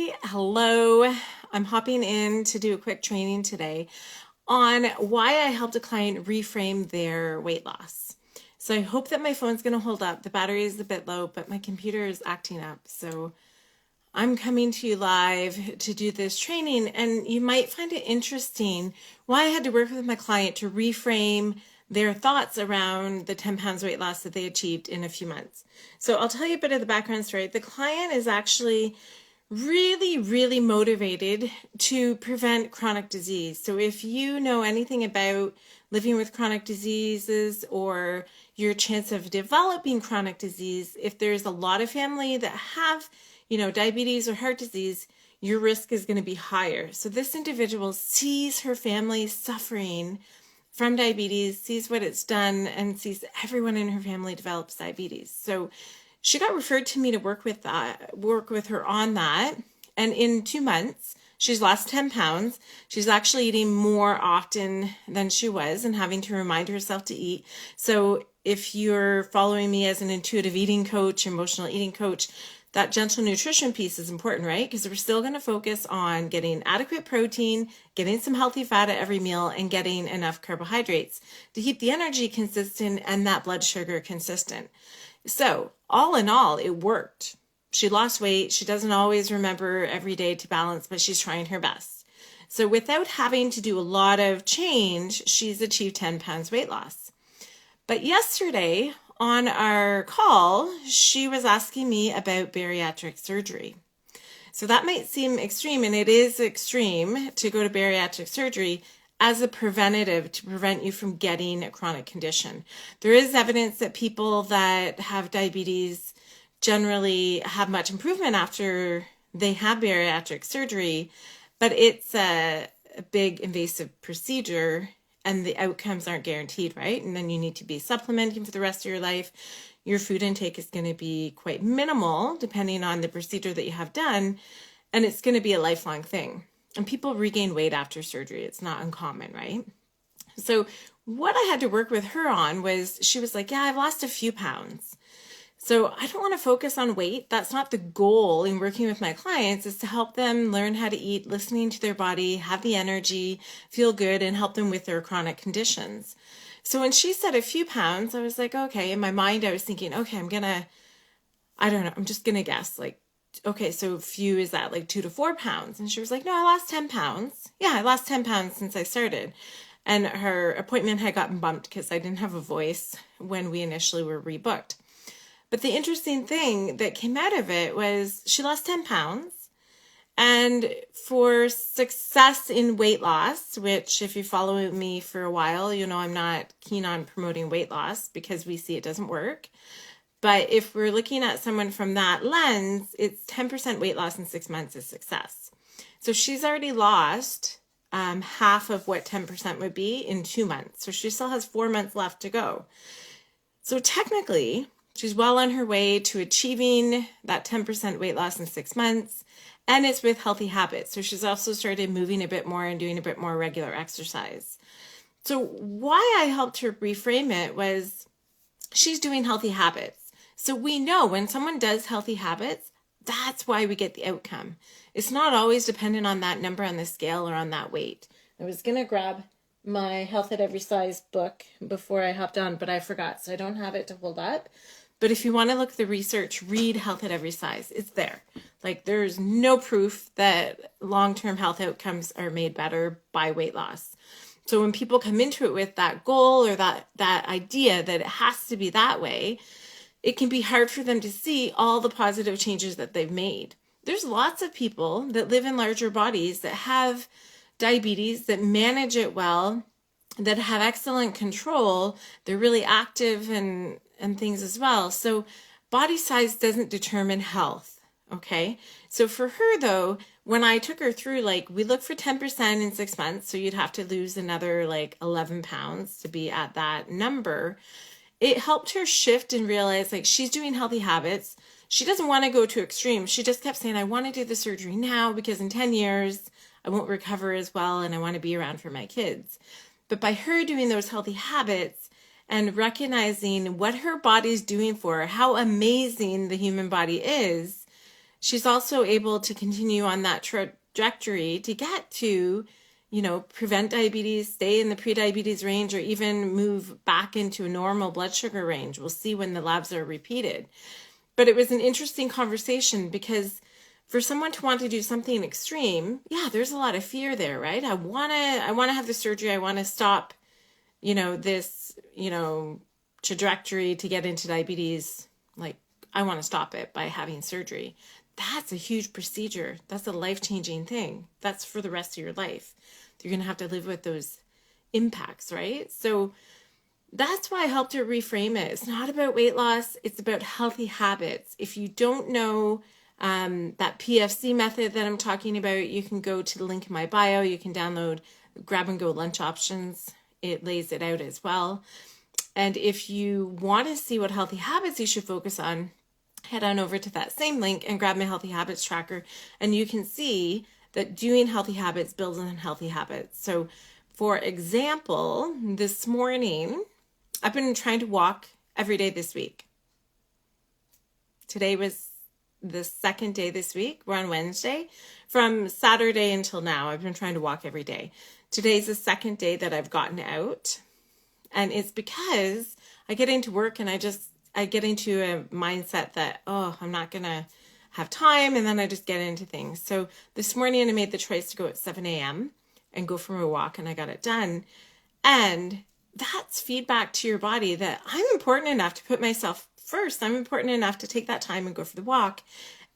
Hi, hello. I'm hopping in to do a quick training today on why I helped a client reframe their weight loss. So I hope that my phone's going to hold up. The battery is a bit low, but my computer is acting up. So I'm coming to you live to do this training, and you might find it interesting why I had to work with my client to reframe their thoughts around the 10 pounds weight loss that they achieved in a few months. So I'll tell you a bit of the background story. The client is actually really motivated to prevent chronic disease. So if you know anything about living with chronic diseases or your chance of developing chronic disease, if there's a lot of family that have, diabetes or heart disease, your risk is going to be higher. So this individual sees her family suffering from diabetes, sees what it's done, and sees everyone in her family develops diabetes. So she got referred to me to work with her on that. And in 2 months, she's lost 10 pounds. She's actually eating more often than she was and having to remind herself to eat. So if you're following me as an intuitive eating coach, emotional eating coach, that gentle nutrition piece is important, right? Because we're still going to focus on getting adequate protein, getting some healthy fat at every meal, and getting enough carbohydrates to keep the energy consistent and that blood sugar consistent. So all in all, it worked. She lost weight. She doesn't always remember every day to balance, but she's trying her best. So without having to do a lot of change, she's achieved 10 pounds weight loss. But yesterday on our call, she was asking me about bariatric surgery. So that might seem extreme, and it is extreme to go to bariatric surgery as a preventative to prevent you from getting a chronic condition. There is evidence that people that have diabetes generally have much improvement after they have bariatric surgery, but it's a big invasive procedure and the outcomes aren't guaranteed, right? And then you need to be supplementing for the rest of your life. Your food intake is going to be quite minimal depending on the procedure that you have done, and it's going to be a lifelong thing. And people regain weight after surgery. It's not uncommon, right? So what I had to work with her on was, she was like, yeah, I've lost a few pounds. So I don't want to focus on weight. That's not the goal in working with my clients, is to help them learn how to eat, listening to their body, have the energy, feel good, and help them with their chronic conditions. So when she said a few pounds, I was like, okay. In my mind, I was thinking, okay, I'm just going to guess, like, okay, so few, is that like 2 to 4 pounds? And she was like, no, I lost 10 pounds. Yeah, I lost 10 pounds since I started. And her appointment had gotten bumped because I didn't have a voice when we initially were rebooked. But the interesting thing that came out of it was she lost 10 pounds. And for success in weight loss, which if you follow me for a while, I'm not keen on promoting weight loss because we see it doesn't work. But if we're looking at someone from that lens, it's 10% weight loss in 6 months is success. So she's already lost half of what 10% would be in 2 months. So she still has 4 months left to go. So technically, she's well on her way to achieving that 10% weight loss in 6 months. And it's with healthy habits. So she's also started moving a bit more and doing a bit more regular exercise. So why I helped her reframe it was, she's doing healthy habits. So we know when someone does healthy habits, that's why we get the outcome. It's not always dependent on that number on the scale or on that weight. I was going to grab my Health at Every Size book before I hopped on, but I forgot, so I don't have it to hold up. But if you want to look at the research, read Health at Every Size. It's there. Like, there's no proof that long-term health outcomes are made better by weight loss. So when people come into it with that goal or that idea that it has to be that way, it can be hard for them to see all the positive changes that they've made. There's lots of people that live in larger bodies that have diabetes, that manage it well, that have excellent control. They're really active and things as well. So body size doesn't determine health, okay? So for her though, when I took her through, like, we look for 10% in 6 months, so you'd have to lose another like 11 pounds to be at that number. It helped her shift and realize, like, she's doing healthy habits. She doesn't want to go to extremes. She just kept saying, I want to do the surgery now because in 10 years, I won't recover as well and I want to be around for my kids. But by her doing those healthy habits and recognizing what her body's doing for her, how amazing the human body is, she's also able to continue on that trajectory to get to, prevent diabetes, stay in the pre-diabetes range, or even move back into a normal blood sugar range. We'll see when the labs are repeated. But it was an interesting conversation because for someone to want to do something extreme, yeah, there's a lot of fear there, right? I want to have the surgery. I want to stop, this, trajectory to get into diabetes. Like, I want to stop it by having surgery. That's a huge procedure. That's a life-changing thing. That's for the rest of your life. You're going to have to live with those impacts, right? So that's why I helped her reframe it. It's not about weight loss. It's about healthy habits. If you don't know that PFC method that I'm talking about, you can go to the link in my bio. You can download Grab and Go Lunch Options. It lays it out as well. And if you want to see what healthy habits you should focus on, head on over to that same link and grab my healthy habits tracker. And you can see that doing healthy habits builds on healthy habits. So for example, this morning, I've been trying to walk every day this week. Today was the second day this week. We're on Wednesday. From Saturday until now, I've been trying to walk every day. Today's the second day that I've gotten out. And it's because I get into work and I get into a mindset that, I'm not going to have time. And then I just get into things. So this morning I made the choice to go at 7 a.m. and go for a walk, and I got it done. And that's feedback to your body that I'm important enough to put myself first. I'm important enough to take that time and go for the walk.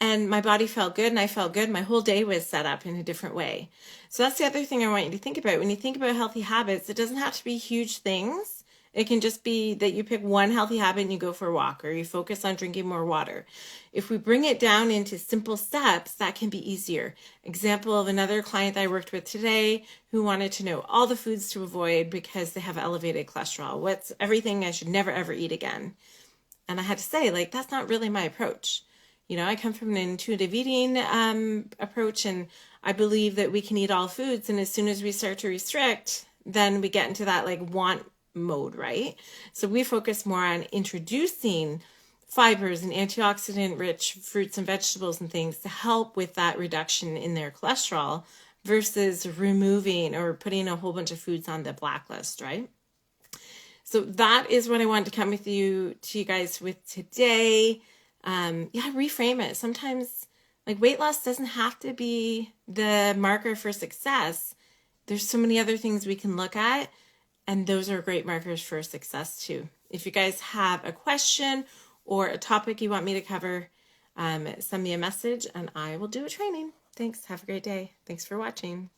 And my body felt good and I felt good. My whole day was set up in a different way. So that's the other thing I want you to think about. When you think about healthy habits, it doesn't have to be huge things. It can just be that you pick one healthy habit and you go for a walk, or you focus on drinking more water. If we bring it down into simple steps, that can be easier. Example of another client that I worked with today who wanted to know all the foods to avoid because they have elevated cholesterol. What's everything I should never, ever eat again? And I had to say, that's not really my approach. I come from an intuitive eating approach, and I believe that we can eat all foods. And as soon as we start to restrict, then we get into that want mode, right? So we focus more on introducing fibers and antioxidant rich fruits and vegetables and things to help with that reduction in their cholesterol versus removing or putting a whole bunch of foods on the blacklist, right? So that is what I wanted to come to you guys with today. Reframe it. Sometimes weight loss doesn't have to be the marker for success. There's so many other things we can look at, and those are great markers for success too. If you guys have a question or a topic you want me to cover, send me a message and I will do a training. Thanks. Have a great day. Thanks for watching.